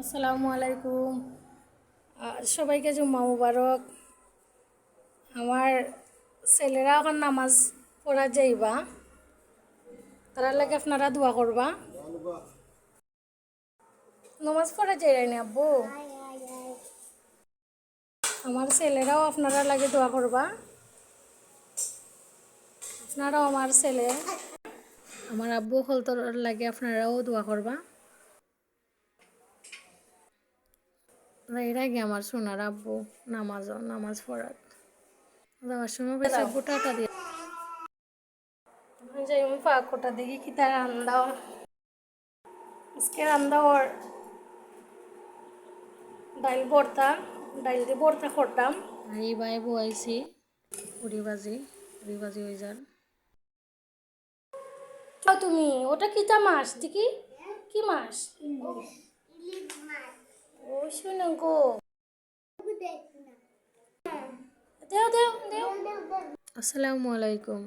আসসালামু আলাইকুম। সবাইকে জুম্মা মুবারক। আমার ছেলেরা এখন নামাজ পড়া যাইবা, তারা লাগে আপনারা দোয়া করবা। নামাজ পড়া যাই না আব্বু, আমার ছেলেরাও আপনারা লাগে দোয়া করবা। আপনারাও আমার ছেলে, আমার আব্বু হলতর লাগে আপনারাও দোয়া করবা। এর আগে আমার সোনার আব্বু নামাজ পড়াত যাওয়ার সময় বেশ আব্বু টাকা দিয়ে যাই আমি পাকোটা দেখি কি তার রান্দাও আজকে রান্দাও ডাইল ভর্তা, ডাইল দিয়ে ভর্তা করতাম। আর এই বাই বয়াইছি পুরি ভাজি হয়ে যান। তুমি ওটা কিটা মাছ দেখি, কি মাছ? ও শুনো গো, দেও দেও দেও। আসসালামু আলাইকুম।